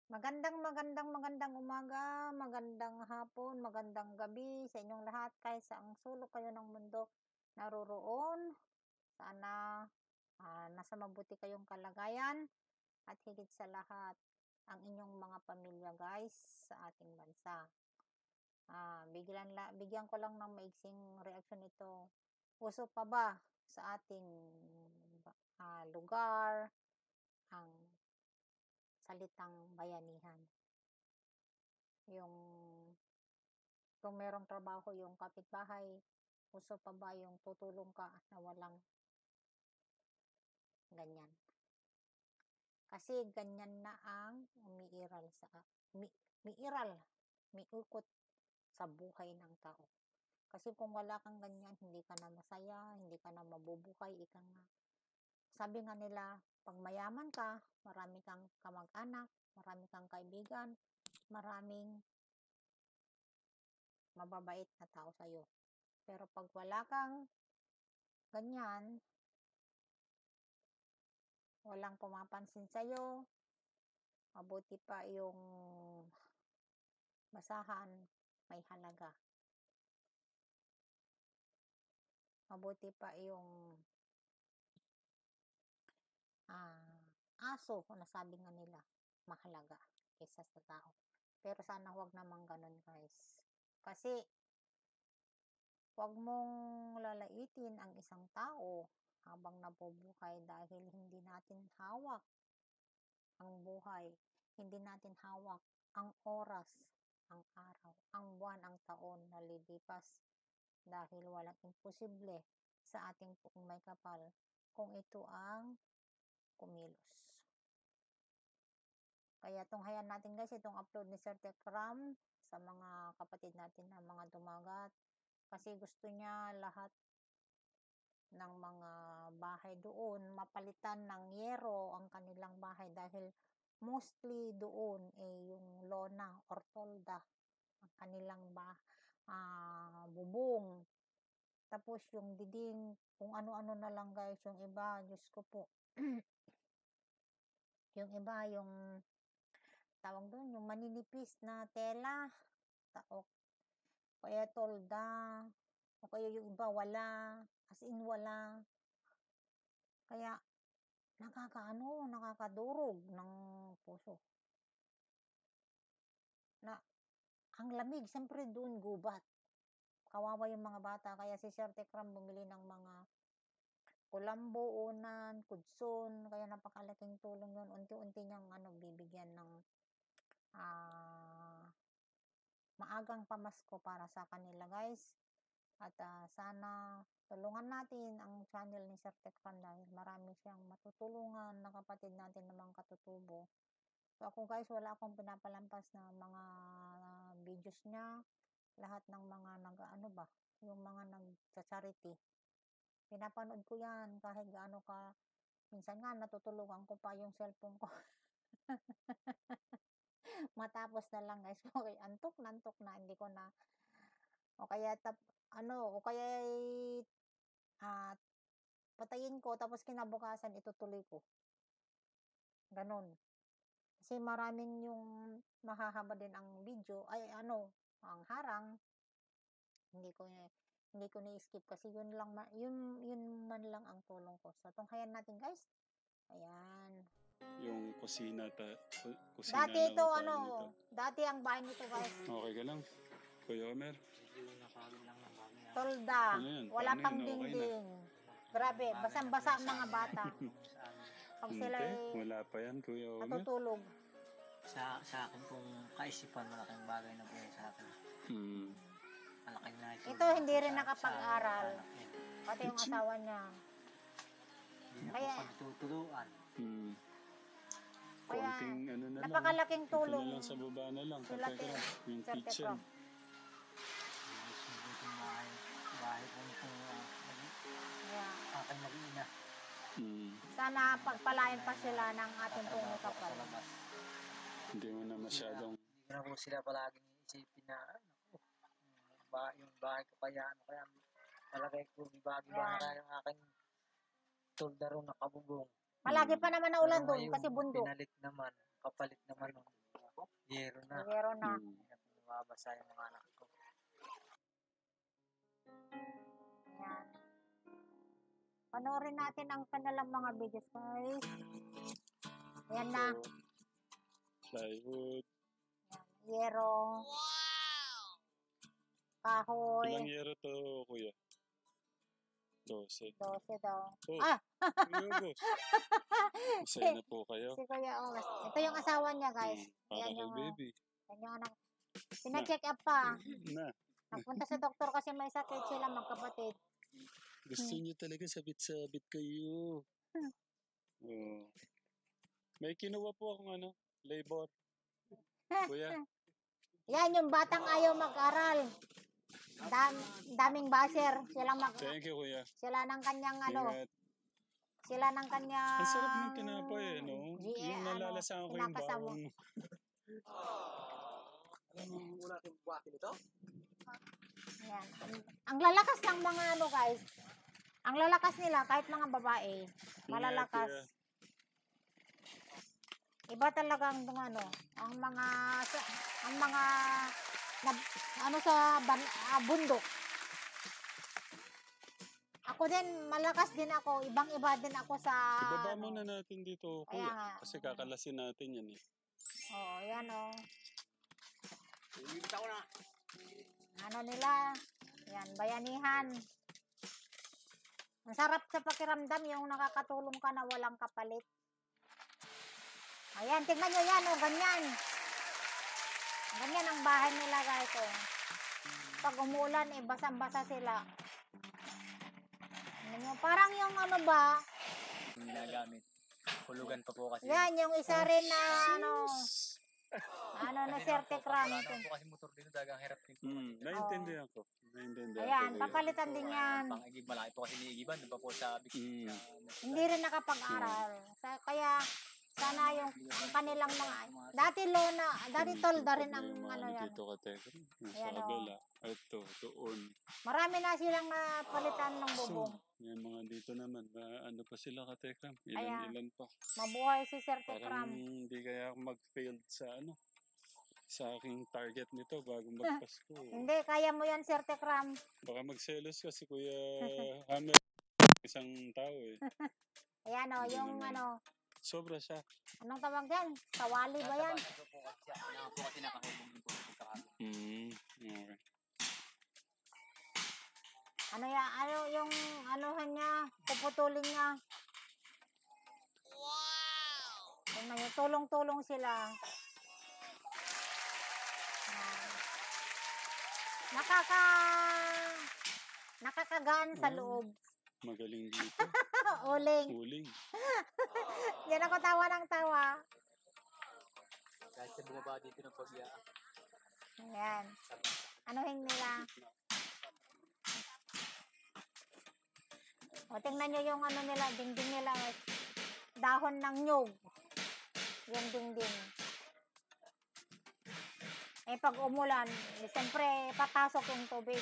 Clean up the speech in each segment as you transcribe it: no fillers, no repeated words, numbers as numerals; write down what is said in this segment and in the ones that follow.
Magandang umaga, magandang hapon, magandang gabi sa inyong lahat kahit saang sulok kayo ng mundo naroroon. Sana, nasa mabuti kayong kalagayan at higit sa lahat ang inyong mga pamilya guys sa ating bansa. Bigyan ko lang ng maiksing reaksyon ito. Uso pa ba sa ating lugar ang salitang bayanihan? Yung kung merong trabaho yung kapitbahay, uso pa ba yung tutulong ka na walang ganyan? Kasi ganyan na ang umiiral umiikot sa buhay ng tao. Kasi kung wala kang ganyan, hindi ka na masaya, hindi ka na mabubuhay, ika nga. Sabi nga nila, pag mayaman ka, marami kang kamag-anak, marami kang kaibigan, maraming mababait na tao sa'yo. Pero pag wala kang ganyan, walang pumapansin sa'yo, mabuti pa yung basahan may halaga. Mabuti pa yung aso, kung nasabi nga nila, mahalaga kaysa sa tao. Pero sana huwag naman ganun guys. Kasi huwag mong lalaitin ang isang tao habang nabubuhay dahil hindi natin hawak ang buhay. Hindi natin hawak ang oras, ang araw, ang buwan, ang taon na lilipas dahil walang imposible sa ating Poong May Kapal kung ito ang kumilos. Kaya tunghayan natin guys itong upload ni Sir Tekram sa mga kapatid natin na mga dumagat kasi gusto niya lahat ng mga bahay doon mapalitan ng yero ang kanilang bahay dahil mostly doon yung lona or tolda ang kanilang bubong. Tapos yung diding, kung ano-ano na lang guys, yung iba, Diyos ko po. Yung iba, yung tawag doon, yung maninipis na tela, o kaya tolda, o kaya yung iba wala, as in wala. Kaya nakakadurog ng puso. Na ang lamig, siyempre doon gubat. Kawawa yung mga bata, kaya si Sir Tekram bumili ng mga kulambo, unan, kudson, kaya napakalaking tulong yun. Unti-unti niyang bibigyan ng maagang pamasko para sa kanila guys. At sana tulungan natin ang channel ni Sir Tekram dahil marami siyang matutulungan na kapatid natin na mga katutubo. So ako guys, wala akong pinapalampas na mga videos niya. Lahat ng mga yung mga nag-charity. Pinapanood ko yan kahit gaano ka. Minsan nga natutulungan ko pa yung cellphone ko. Matapos na lang guys. Okay, antok na, hindi ko na. O kaya patayin ko tapos kinabukasan itutuloy ko. Ganon. Kasi maraming yung mahahaba din ang video, ang harang. Hindi ko ni-skip kasi yun man lang ang tulong ko. So tunghayan natin guys. Ayan. Yung kusina Dati ito dati ang bahay nito guys. Okay ka lang? Kuya Omer? Tolda. Wala pang Okay dingding. Grabe, basang-basa ang mga bata. Pag sila wala pa yan, Kuya Omer. natutulog. Sa akin kung kaisipan, malaking bagay na po yun sa akin. Malaking na ito hindi rin nakapag-aral. Pati yung asawa niya. Hindi na po pagtutuluan. Kaya Konting na lang. napakalaking tulong. Ito na lang sa baba na lang. Sila Yung kitchen. Bahay po itong aking mag-iina. Sana pagpalain pa sila ng ating Poong May Kapal. Hindi mo na masyadong... Hindi na po sila palaging isipin na yung bahay kapayaan. Kaya palagay ko, bagi-bagi yung aking tolda ron na kabubong. Palagi pa naman na ulan Pero doon ngayon, kasi bundok. pinalit naman, kapalit naman ng yero na. Pero na. Mm. Mababasa yung mga anak ko. Yan. Panoorin natin ang kanilang mga videos, guys. Ayan na. Plywood. Yan. Yero. Kahoy. Ilang yero to, kuya? 12. 12 daw. Oh, Ah! kuya boss. Masaya na po kayo. Si Kuya Oras. Ito yung asawa niya, guys. Para Yan kay yung, baby. yan yung anak. Pina-check up pa. Na, Nagpunta sa doktor kasi may sakit sila magkapatid. gusto niyo talaga sabit-sabit kayo. Oh. May kinuha po akong labor. Kuya, Yan yung batang ayaw mag-aral. Daming basher. thank you, kuya. Sila ng kanyang Ingat. sila ng kanyang Ang sarap ng tinapay, no? Yung nalalasahan ko yung kinakasama. baong. Wala kang buwaki nito? Yan. Ang lalakas ng mga guys. Ang lalakas nila kahit mga babae, malalakas. Ingat, kuya. Iba talagang ang mga sa bundok. Ako din, malakas din ako. Ibang-iba din ako sa Ibaba muna natin dito, Kaya kuya. nga. Kasi kakalasin natin yan eh. Oo, yan o. Ibigit ako na. Nila, yan, bayanihan. Ang sarap sa pakiramdam yung nakakatulong ka na walang kapalit. Ayan, tingnan nyo yan, ganyan. Ganyan ang bahay nila, guys, Pag umulan, basang-basa sila. Parang yung ba, Ginagamit. Hulugan pa po kasi. yan, yung isa rin na, na Certecram. Wala naman po kasi motor dito, dagang hirap din po. Naintindihan ko. Naintindihan Ayan, ko, kuya. papalitan din yan. Pang-igib, malaki po kasi ni-igiban. Doon pa po sa big Hindi rin nakapag-aral. Kaya, sana yung kanilang mga, dati tolda rin ang Yung mga yan. dito ka, Teka. Sa Ayan, kabila. Ito, doon. Marami na silang napalitan ng bubong. Yung mga dito naman, pa sila ka, Teka. Ayan. Ilan pa. Mabuhay si Sir Parang Tekram. hindi kaya ako mag-failed sa aking target nito bago magpasko. Hindi, kaya mo yan, Sir Tekram. Baka magselos kasi Kuya Hammer. Isang tao eh. Ayan Hindi yung naman. Sobra siya. anong tawag yan? Kawali ba yan? Ito po kasi nakahubog din po sa kami. Okay. Yung niya, puputulin niya. Wow! Tulong-tulong sila. Nakakagaan sa loob. Magaling dito. Uling. Uling. Yan ako tawa ng tawa. Kahit sa bumaba dito ng pagya. Ayan. Anuhin nila. O, tingnan nyo yung nila, dingding nila. Dahon ng nyug. Yung dingding. Pag umulan, siyempre, papasok yung tubig.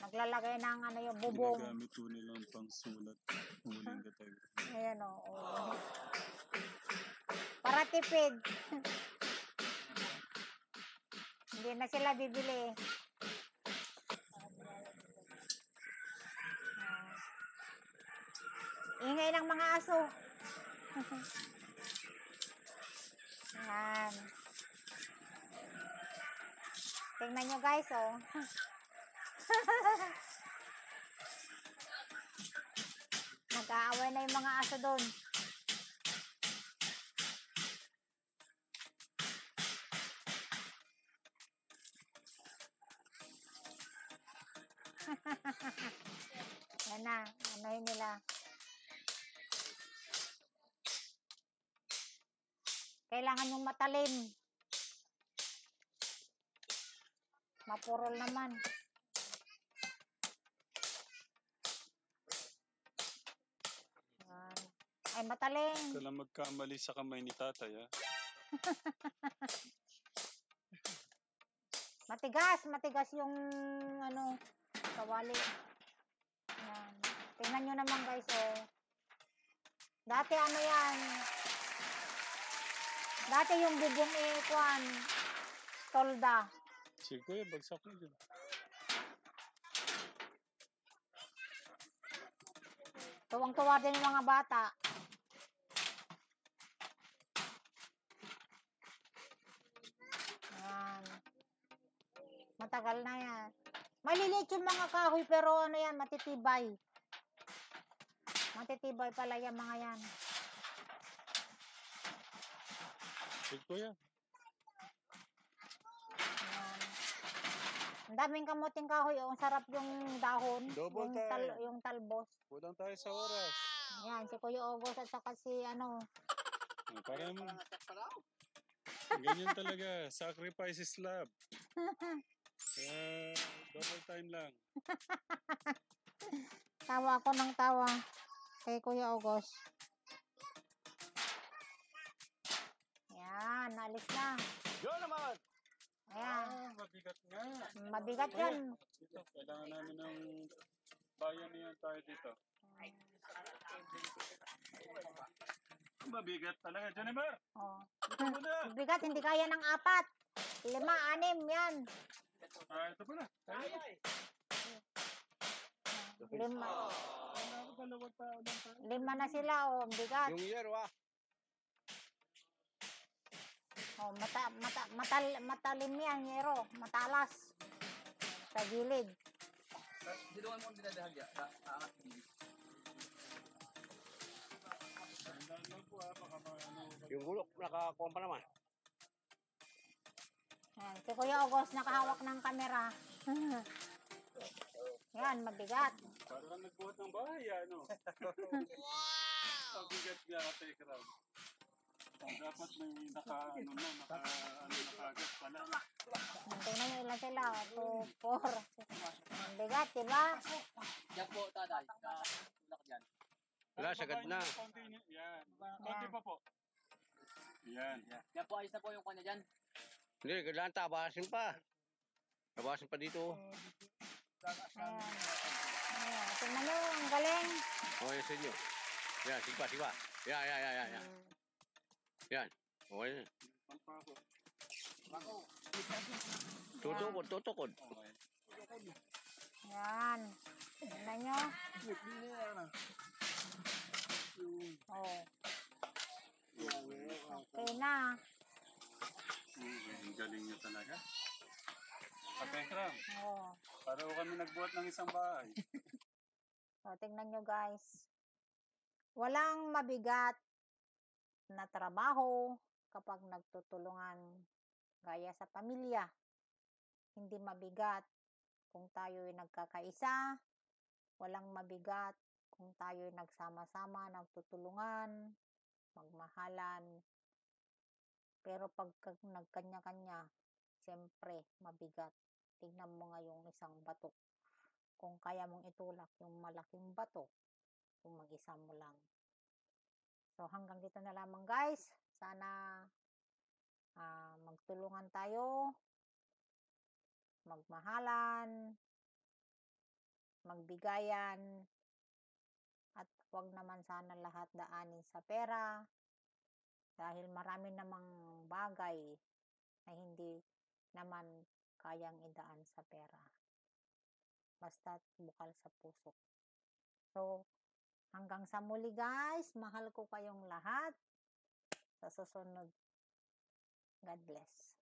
Naglalagay ng yung bubong. Ginagamit po nilang pang sulat. Uling ka tayo. Ayan o. Para tipid. Hindi na sila bibili. Ingay ng mga aso. Ayan. Tingnan nyo guys, Nag-aaway na yung mga aso doon. Yan na, anuhin nila. Kailangan yung matalim. Mapurol naman. Ay, matalim. Ito lang magkamali sa kamay ni tatay, ha? Matigas yung kawali. Yan. Tingnan nyo naman guys, oh. Dati ano yan? Dati yung bubong kuwan, tolda. Si Kuya, bagsak na dyan. Tuwang-tuwa din yung mga bata. Ayan. Matagal na yan. Maliliit yung mga kahoy pero ano yan, matitibay. Matitibay pala yung mga yan. Si Kuya. Ayan. Ang daming kamuting kahoy. Oh. Ang sarap yung dahon. Double yung, time. yung talbos. Kulang tayo sa oras. Ayan, si Kuya August at saka si ano. Parang ganyan talaga. Sacrifice is love. Kaya double time lang. Tawa ako ng tawa kay Kuya August. Ayan, alis na. Yo naman! Ayan. Mabigat nga. Mabigat yan. Dito, kailangan namin ng bayan niyan tayo dito. Mabigat talaga. Jennifer! Oh. Ito muna! Mabigat, hindi kaya ng 4. 5, 6 yan. Ito pala. Lima. Dalawang tao lang tayo. 5 na sila, oh. Bigat. Yung year, wa? Oh, matalim yan, Yero. Matalas. Sa gilid. Dilungan mo ang dinadahan dyan. Aangat din. Yung gulok, nakakuha pa naman. Ayan, si Kuya August nakahawak ng kamera. Yan, mabigat. Parang nagbuhat ng bahay, ano? Ang bigat nga, Tekram. Dapat may nakaagad pala. Tingnan nyo ilan sila. 2, 4. Ang bigat, diba? Yan po, tatay. Tulak dyan. Wala, sagad na. Yan. Konti pa po. Yan. Yan po, ayos na po yung kanya dyan. Hindi, kailangan tabasin pa. Tabasin pa dito. Ayan. Ayan. Tingnan nyo, ang galing. O, yan sa inyo. Yan, sigpa. Yan. Yan. Okay na. Tutukod. Yan. Tingnan nyo. Oh. Okay na. Ang galing niyo talaga. Tekram, Oh. para kami nagbuhat ng isang bahay. So, tingnan nyo guys. Walang mabigat na trabaho kapag nagtutulungan gaya sa pamilya. Hindi mabigat kung tayo'y nagkakaisa. Walang mabigat kung tayo'y nagsama-sama, nagtutulungan, magmahalan. Pero pag nagkanya-kanya, siyempre mabigat. Tingnan mo nga yung isang bato. Kung kaya mong itulak yung malaking bato, kung mag-isa mo lang. So hanggang dito na lamang guys. Sana magtulungan tayo, magmahalan, magbigayan, at huwag naman sana lahat daanin sa pera. Dahil marami namang bagay na hindi naman kayang idaan sa pera. Basta't bukal sa puso. So, hanggang sa muli guys, mahal ko kayong lahat. Sa susunod, God bless.